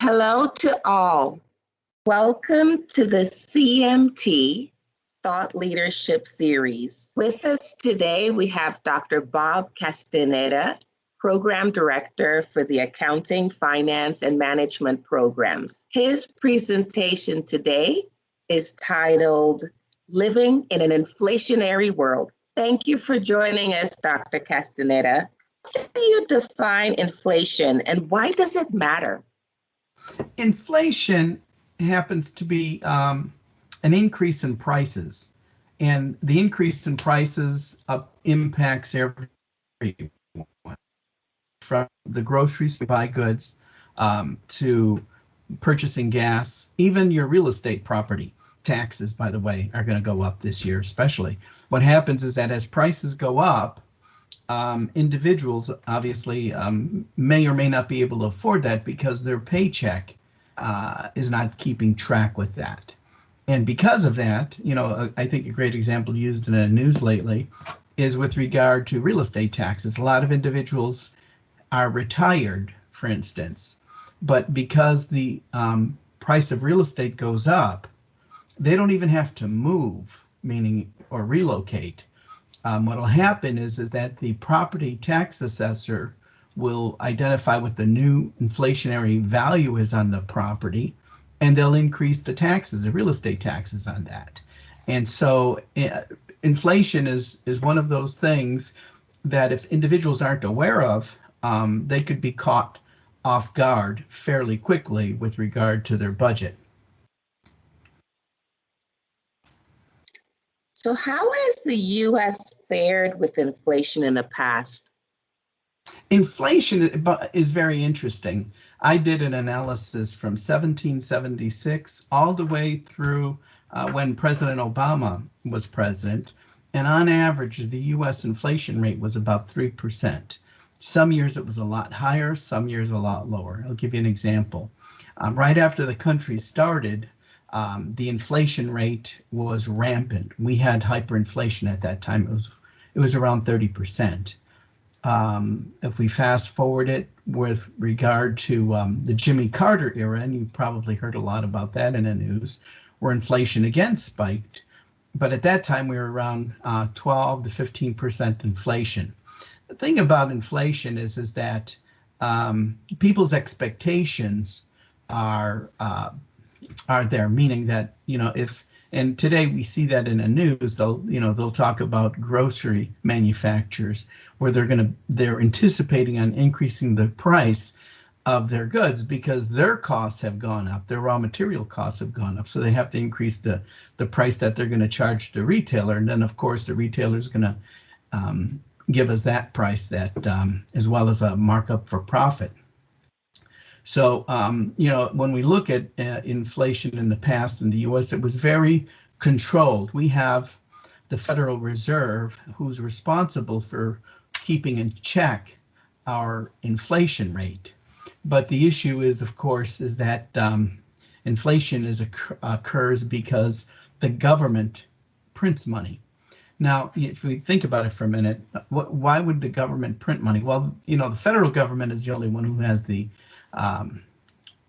Hello to all. Welcome to the CMT Thought Leadership Series. With us today, we have Dr. Bob Castaneda, Program Director for the Accounting, Finance, and Management Programs. His presentation today is titled Living in an Inflationary World. Thank you for joining us, Dr. Castaneda. How do you define inflation and why does it matter? Inflation happens to be an increase in prices, and the increase in prices impacts everyone, from the groceries to buy goods to purchasing gas, even your real estate property. Taxes, by the way, are going to go up this year, especially. What happens is that as prices go up, individuals obviously may or may not be able to afford that because their paycheck is not keeping track with that. And because of that, I think a great example used in the news lately is with regard to real estate taxes. A lot of individuals are retired, for instance, but because the price of real estate goes up, they don't even have to move, meaning or relocate. What will happen is that the property tax assessor will identify what the new inflationary value is on the property, and they'll increase the taxes, the real estate taxes on that. And so inflation is one of those things that if individuals aren't aware of, they could be caught off guard fairly quickly with regard to their budget. So how has the U.S. fared with inflation in the past? Inflation is very interesting. I did an analysis from 1776 all the way through when President Obama was president, and on average, the U.S. inflation rate was about 3%. Some years it was a lot higher, some years a lot lower. I'll give you an example. Right after the country started, the inflation rate was rampant. We had hyperinflation at that time. It was around 30%. If we fast forward it with regard to the Jimmy Carter era, and you probably heard a lot about that in the news, where inflation again spiked. But at that time, we were around 12 to 15% inflation. The thing about inflation is that people's expectations are there, meaning that, and today we see that in the news, they'll talk about grocery manufacturers where they're anticipating on increasing the price of their goods because their costs have gone up, their raw material costs have gone up. So they have to increase the price that they're going to charge the retailer. And then of course the retailer is going to give us that price that as well as a markup for profit. So, when we look at inflation in the past in the U.S., it was very controlled. We have the Federal Reserve, who's responsible for keeping in check our inflation rate. But the issue is, of course, is that inflation occurs because the government prints money. Now, if we think about it for a minute, why would the government print money? Well, the federal government is the only one who has the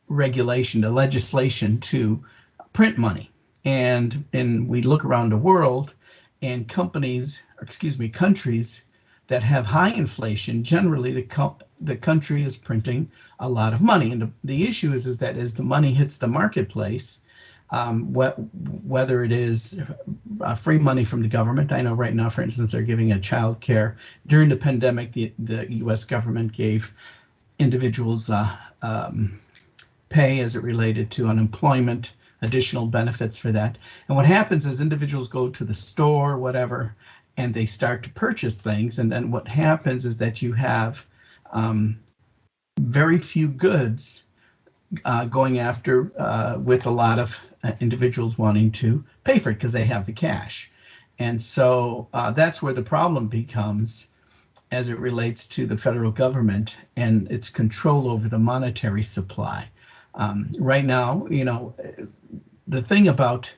regulation, the legislation to print money. And we look around the world, and countries that have high inflation, generally the country is printing a lot of money. And the issue is that as the money hits the marketplace, whether it is free money from the government. I know right now, for instance, they're giving a child care. During the pandemic, the U.S. government gave individuals pay as it related to unemployment, additional benefits for that. And what happens is individuals go to the store, whatever, and they start to purchase things. And then what happens is that you have very few goods going after with a lot of individuals wanting to pay for it because they have the cash. And so that's where the problem becomes as it relates to the federal government and its control over the monetary supply. Right now, the thing about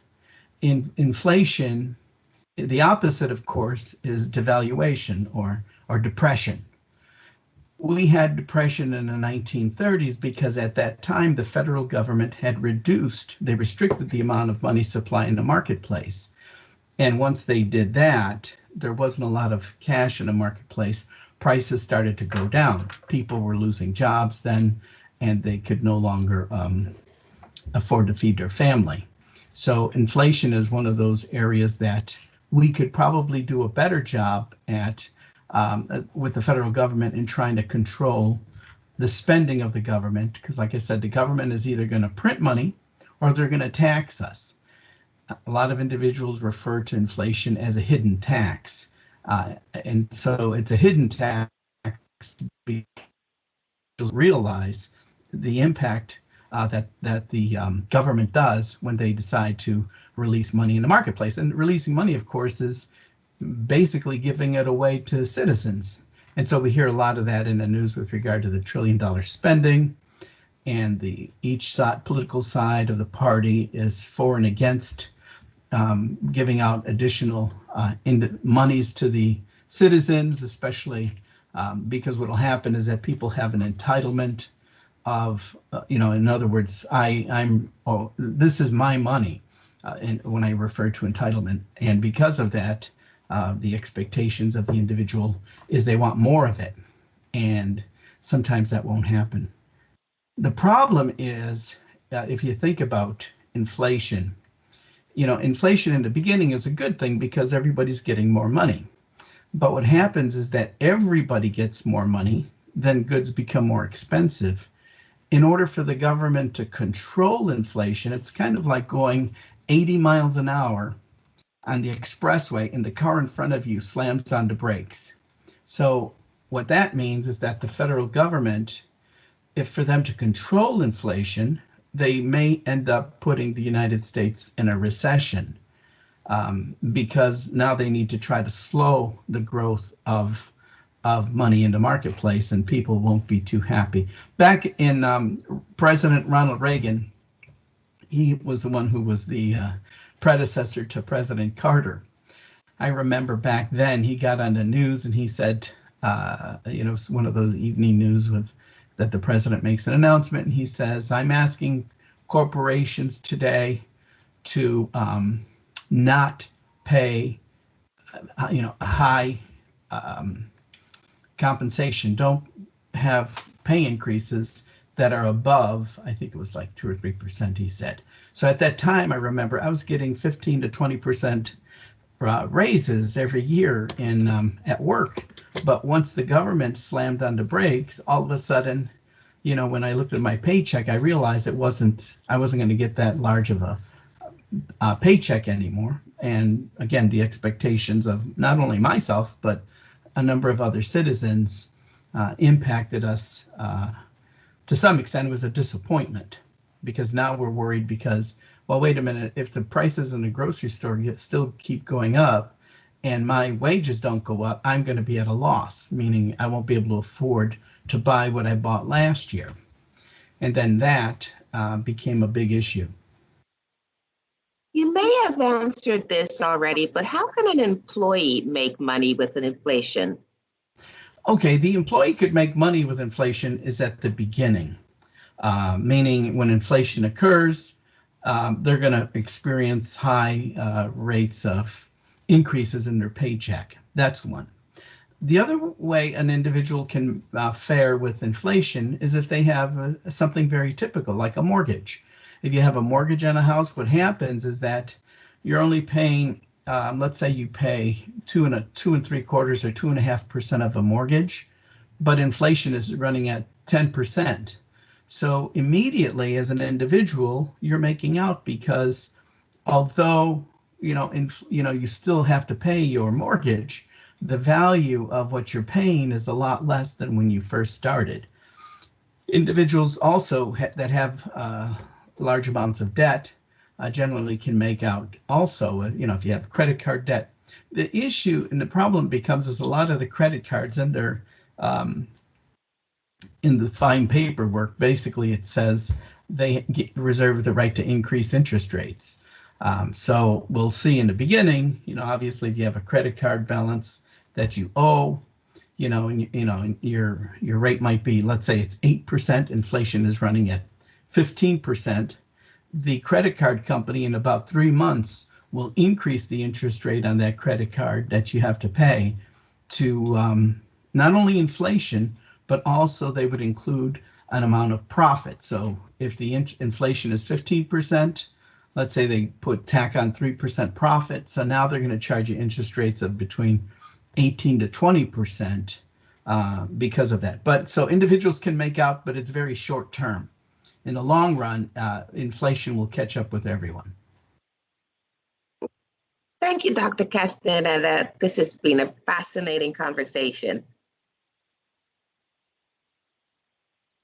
inflation, the opposite, of course, is devaluation or depression. we had depression in the 1930s because at that time the federal government had they restricted the amount of money supply in the marketplace. And once they did that, there wasn't a lot of cash in the marketplace. Prices started to go down. People were losing jobs then, and they could no longer afford to feed their family. So inflation is one of those areas that we could probably do a better job at with the federal government in trying to control the spending of the government, because like I said, the government is either going to print money or they're going to tax us. A lot of individuals refer to inflation as a hidden tax. And so it's a hidden tax because realize the impact that the government does when they decide to release money in the marketplace. And releasing money, of course, is basically giving it away to citizens. And so we hear a lot of that in the news with regard to the $1 trillion spending, and each political side of the party is for and against giving out additional monies to the citizens, especially because what will happen is that people have an entitlement of, in other words, this is my money, and when I refer to entitlement, and because of that, the expectations of the individual is they want more of it, and sometimes that won't happen. The problem is, if you think about inflation, inflation in the beginning is a good thing because everybody's getting more money. But what happens is that everybody gets more money, then goods become more expensive. In order for the government to control inflation, it's kind of like going 80 miles an hour on the expressway and the car in front of you slams on the brakes. So what that means is that the federal government, if for them to control inflation, they may end up putting the United States in a recession because now they need to try to slow the growth of money in the marketplace, and people won't be too happy. Back in President Ronald Reagan, he was the one who was the predecessor to President Carter. I remember back then he got on the news and he said, one of those evening news that the president makes an announcement, and he says, I'm asking corporations today to not pay, high compensation. Don't have pay increases that are above, I think it was like 2 or 3%, he said. So at that time, I remember I was getting 15 to 20% raises every year at work. But once the government slammed on the brakes, all of a sudden, when I looked at my paycheck, I realized I wasn't going to get that large of a paycheck anymore. And again, the expectations of not only myself, but a number of other citizens impacted us. To some extent, it was a disappointment because now we're worried because, well, wait a minute, if the prices in the grocery store still keep going up and my wages don't go up, I'm going to be at a loss, meaning I won't be able to afford to buy what I bought last year. And then that became a big issue. You may have answered this already, but how can an employee make money with an inflation? Okay, the employee could make money with inflation is at the beginning, meaning when inflation occurs, they're going to experience high rates of increases in their paycheck. That's one. The other way an individual can fare with inflation is if they have something very typical, like a mortgage. If you have a mortgage on a house, what happens is that you're only paying, let's say you pay 2 3/4 or 2.5% of a mortgage, but inflation is running at 10%. So immediately, as an individual, you're making out because although you still have to pay your mortgage, the value of what you're paying is a lot less than when you first started. Individuals also that have large amounts of debt generally can make out also, if you have credit card debt. The issue and the problem becomes is a lot of the credit cards in the fine paperwork, basically it says they reserve the right to increase interest rates. So we'll see in the beginning, obviously if you have a credit card balance that you owe, and your rate might be, let's say it's 8%, inflation is running at 15%. The credit card company in about 3 months will increase the interest rate on that credit card that you have to pay to not only inflation, but also they would include an amount of profit. So if the inflation is 15%, let's say they tack on 3% profit. So now they're going to charge you interest rates of between 18 to 20% because of that. But so individuals can make out, but it's very short term. In the long run, inflation will catch up with everyone. Thank you, Dr. Castaneda. This has been a fascinating conversation.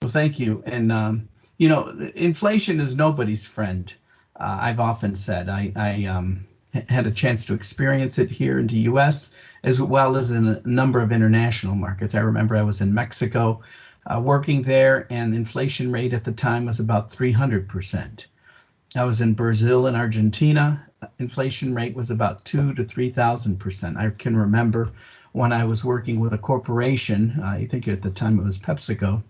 Well, thank you. And, inflation is nobody's friend. I've often said I had a chance to experience it here in the US as well as in a number of international markets. I remember I was in Mexico working there, and the inflation rate at the time was about 300%. I was in Brazil and Argentina. Inflation rate was about 2,000 to 3,000%. I can remember when I was working with a corporation, I think at the time it was PepsiCo,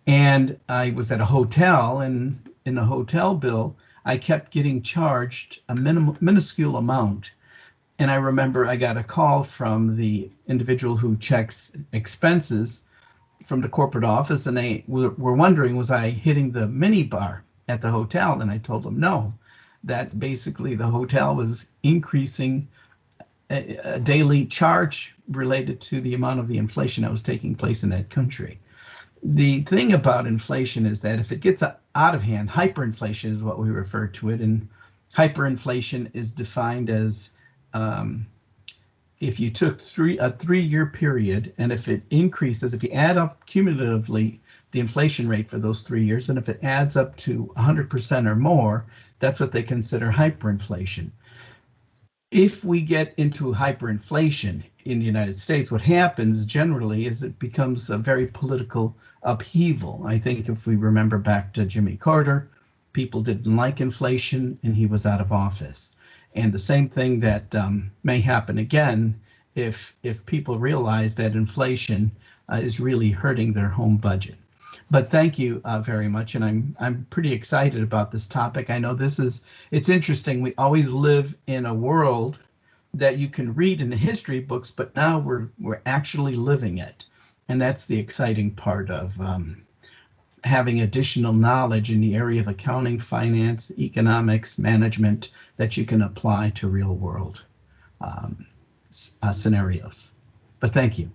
and I was at a hotel, and in the hotel bill, I kept getting charged a minuscule amount. And I remember I got a call from the individual who checks expenses from the corporate office, and they were wondering, was I hitting the mini bar at the hotel? And I told them no, that basically the hotel was increasing a daily charge related to the amount of the inflation that was taking place in that country. The thing about inflation is that if it gets out of hand, hyperinflation is what we refer to it, and hyperinflation is defined as if you took a 3-year period, and if it increases, if you add up cumulatively the inflation rate for those 3 years, and if it adds up to 100% or more, that's what they consider hyperinflation. If we get into hyperinflation in the United States, what happens generally is it becomes a very political upheaval. I think if we remember back to Jimmy Carter, people didn't like inflation and he was out of office. And the same thing that may happen again if people realize that inflation is really hurting their home budget. But thank you very much, and I'm pretty excited about this topic. I know it's interesting. We always live in a world that you can read in the history books, but now we're actually living it, and that's the exciting part of having additional knowledge in the area of accounting, finance, economics, management that you can apply to real world scenarios. But thank you.